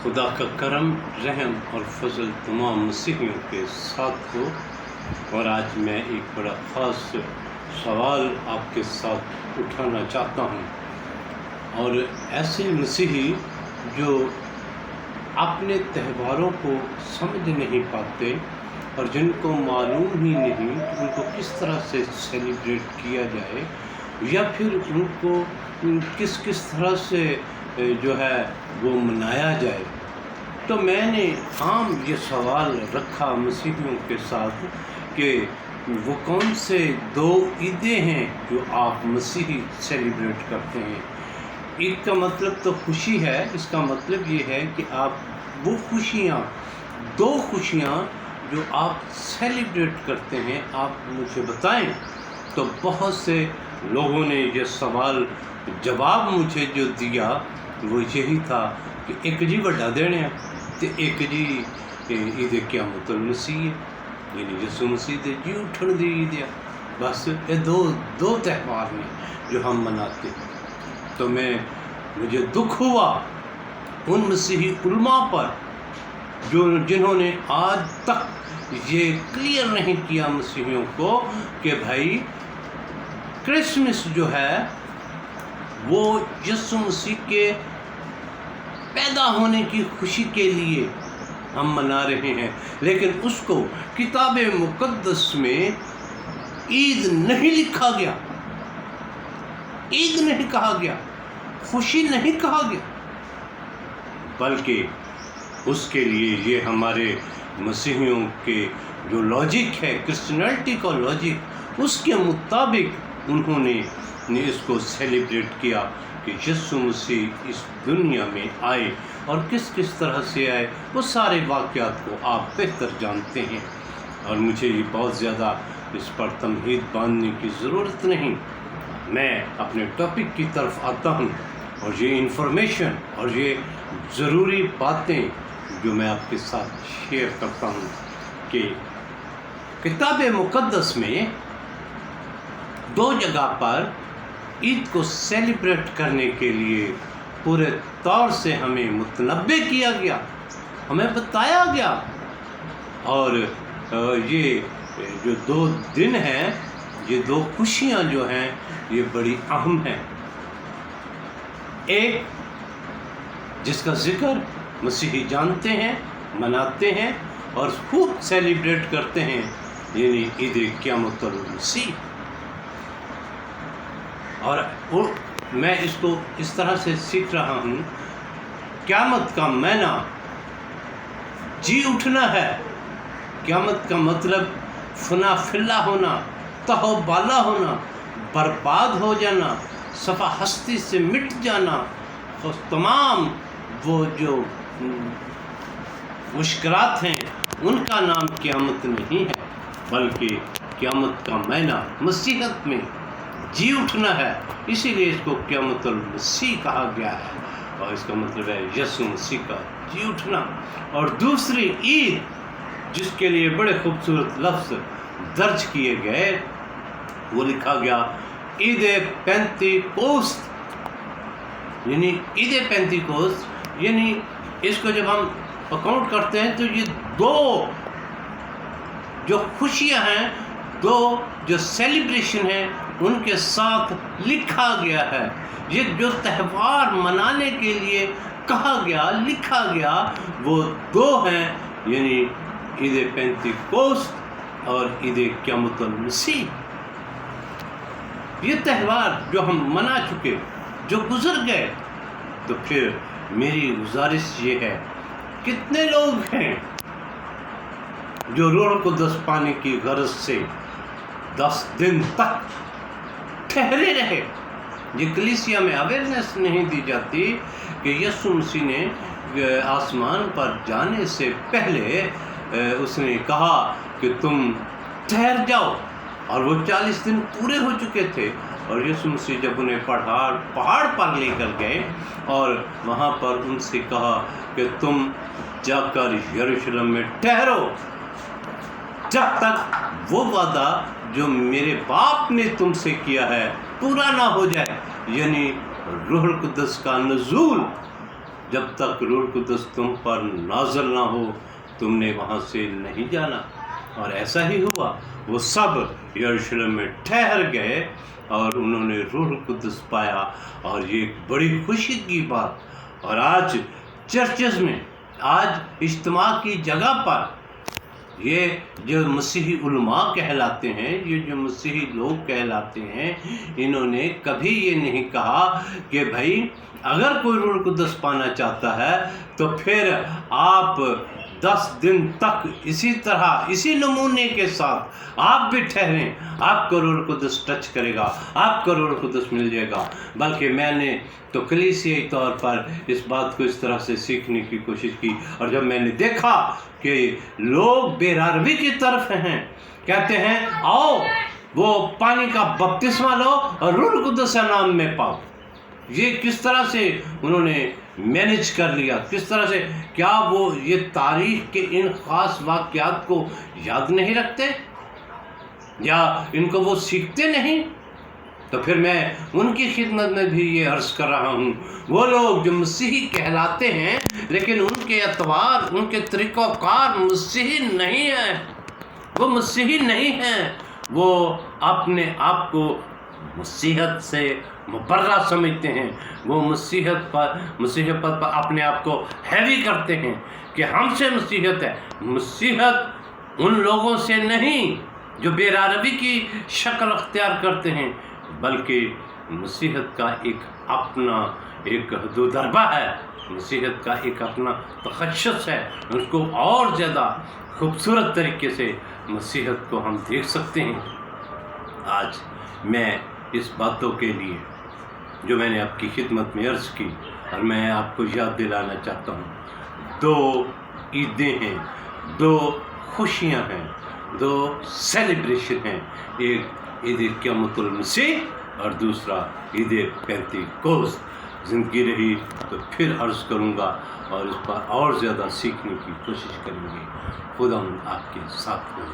خدا کا کرم، رحم اور فضل تمام مسیحیوں کے ساتھ ہو۔ اور آج میں ایک بڑا خاص سوال آپ کے ساتھ اٹھانا چاہتا ہوں، اور ایسے مسیحی جو اپنے تہواروں کو سمجھ نہیں پاتے اور جن کو معلوم ہی نہیں کہ ان کو کس طرح سے سیلیبریٹ کیا جائے، یا پھر ان کو کس طرح سے جو ہے وہ منایا جائے، تو میں نے عام یہ سوال رکھا مسیحیوں کے ساتھ کہ وہ کون سے 2 عیدیں ہیں جو آپ مسیحی سیلیبریٹ کرتے ہیں۔ عید کا مطلب تو خوشی ہے، اس کا مطلب یہ ہے کہ آپ وہ خوشیاں 2 خوشیاں جو آپ سیلیبریٹ کرتے ہیں آپ مجھے بتائیں۔ تو بہت سے لوگوں نے یہ سوال جواب مجھے جو دیا وہ یہی تھا کہ ایک جی وڈا دن ہے تو ایک جی عید قیامت المسیح، یعنی یسوع مسیح دے جی اٹھن دی عید ہے۔ بس یہ دو تہوار ہیں جو ہم مناتے ہیں۔ تو مجھے دکھ ہوا ان مسیحی علماء پر جنہوں نے آج تک یہ کلیئر نہیں کیا مسیحیوں کو کہ بھائی کرسمس جو ہے وہ یسوع مسیح کے پیدا ہونے کی خوشی کے لیے ہم منا رہے ہیں، لیکن اس کو کتاب مقدس میں عید نہیں لکھا گیا، عید نہیں کہا گیا، خوشی نہیں کہا گیا، بلکہ اس کے لیے یہ ہمارے مسیحیوں کے جو لاجک ہے، کرسچنلٹی کا لاجک، اس کے مطابق انہوں نے اس کو سیلیبریٹ کیا کہ یسوع مسیح اس دنیا میں آئے، اور کس طرح سے آئے وہ سارے واقعات کو آپ بہتر جانتے ہیں، اور مجھے یہ بہت زیادہ اس پر تمہید باندھنے کی ضرورت نہیں۔ میں اپنے ٹاپک کی طرف آتا ہوں، اور یہ انفارمیشن اور یہ ضروری باتیں جو میں آپ کے ساتھ شیئر کرتا ہوں کہ کتاب مقدس میں 2 جگہ پر عید کو سیلیبریٹ کرنے کے لیے پورے طور سے ہمیں متنبع کیا گیا، ہمیں بتایا گیا، اور یہ جو 2 دن ہیں، یہ 2 خوشیاں جو ہیں یہ بڑی اہم ہیں۔ ایک جس کا ذکر مسیحی جانتے ہیں، مناتے ہیں اور خوب سیلیبریٹ کرتے ہیں، یعنی عید قیامت المسیح۔ اور میں اس کو اس طرح سے سیکھ رہا ہوں، قیامت کا معنی جی اٹھنا ہے۔ قیامت کا مطلب فنا فلا ہونا، تہو بالا ہونا، برباد ہو جانا، صفحہ ہستی سے مٹ جانا، اور تمام وہ جو مشکلات ہیں ان کا نام قیامت نہیں ہے، بلکہ قیامت کا معنی مسیحت میں جی اٹھنا ہے، اسی لیے اس کو قیامت المسیح کہا گیا ہے، اور اس کا مطلب ہے یسوع مسیح کا جی اٹھنا۔ اور دوسری عید جس کے لیے بڑے خوبصورت لفظ درج کیے گئے، وہ لکھا گیا عید پینتیکوست، یعنی عید پینتیکوست، یعنی اس کو جب ہم اکاؤنٹ کرتے ہیں تو یہ 2 جو خوشیاں ہیں، 2 جو سیلیبریشن ہیں، ان کے ساتھ لکھا گیا ہے۔ یہ جو تہوار منانے کے لیے کہا گیا، لکھا گیا، وہ 2 ہیں، یعنی عید پینتیکوست اور عید قیامت المسیح۔ یہ تہوار جو ہم منا چکے، جو گزر گئے، تو پھر میری گزارش یہ ہے، کتنے لوگ ہیں جو روح القدس پانے کی غرض سے 10 دن تک ٹھہرے رہے؟ یہ کلیسیا میں اویئرنیس نہیں دی جاتی کہ یسوع مسیح نے آسمان پر جانے سے پہلے اس نے کہا کہ تم ٹھہر جاؤ، اور وہ 40 دن پورے ہو چکے تھے، اور یسوع مسیح جب انہیں پہاڑ پر لے کر گئے اور وہاں پر ان سے کہا کہ تم جا کر یروشلم میں ٹھہرو جب تک وہ وعدہ جو میرے باپ نے تم سے کیا ہے پورا نہ ہو جائے، یعنی روح القدس کا نزول۔ جب تک روح القدس تم پر نازل نہ ہو تم نے وہاں سے نہیں جانا۔ اور ایسا ہی ہوا، وہ سب یروشلم میں ٹھہر گئے اور انہوں نے روح القدس پایا، اور یہ ایک بڑی خوشی کی بات۔ اور آج چرچز میں، آج اجتماع کی جگہ پر یہ جو مسیحی علماء کہلاتے ہیں، یہ جو مسیحی لوگ کہلاتے ہیں، انہوں نے کبھی یہ نہیں کہا کہ بھائی اگر کوئی روح القدس پانا چاہتا ہے تو پھر آپ 10 دن تک اسی طرح اسی نمونے کے ساتھ آپ بھی ٹھہریں، آپ کو روح القدس ٹچ کرے گا، آپ کو روح القدس مل جائے گا۔ بلکہ میں نے تو کلیسیائی طور پر اس بات کو اس طرح سے سیکھنے کی کوشش کی، اور جب میں نے دیکھا کہ لوگ بے راروی کی طرف ہیں، کہتے ہیں آؤ وہ پانی کا بپتسمہ لو اور روح القدس کے نام میں پاؤ۔ یہ کس طرح سے انہوں نے مینج کر لیا، کس طرح سے؟ کیا وہ یہ تاریخ کے ان خاص واقعات کو یاد نہیں رکھتے، یا ان کو وہ سیکھتے نہیں؟ تو پھر میں ان کی خدمت میں بھی یہ عرض کر رہا ہوں، وہ لوگ جو مسیحی کہلاتے ہیں لیکن ان کے اطوار، ان کے طریقہ کار مسیحی نہیں ہیں، وہ مسیحی نہیں ہیں، وہ اپنے آپ کو مسیحیت سے مبرہ سمجھتے ہیں، وہ مسیحیت پر اپنے آپ کو ہیوی کرتے ہیں کہ ہم سے مسیحیت ہے۔ مسیحیت ان لوگوں سے نہیں جو بے راروی کی شکل اختیار کرتے ہیں، بلکہ مسیحیت کا ایک اپنا ایک حدود ضربہ ہے، مسیحیت کا ایک اپنا تخصص ہے، اس کو اور زیادہ خوبصورت طریقے سے مسیحیت کو ہم دیکھ سکتے ہیں۔ آج میں اس باتوں کے لیے جو میں نے آپ کی خدمت میں عرض کی، اور میں آپ کو یاد دلانا چاہتا ہوں، 2 عیدیں ہیں، 2 خوشیاں ہیں، 2 سیلیبریشن ہیں، ایک عید قیامت المسیح اور دوسرا عید پینتیکوست۔ زندگی رہی تو پھر عرض کروں گا اور اس پر اور زیادہ سیکھنے کی کوشش کریں گے۔ خدا آپ کے ساتھ ہو۔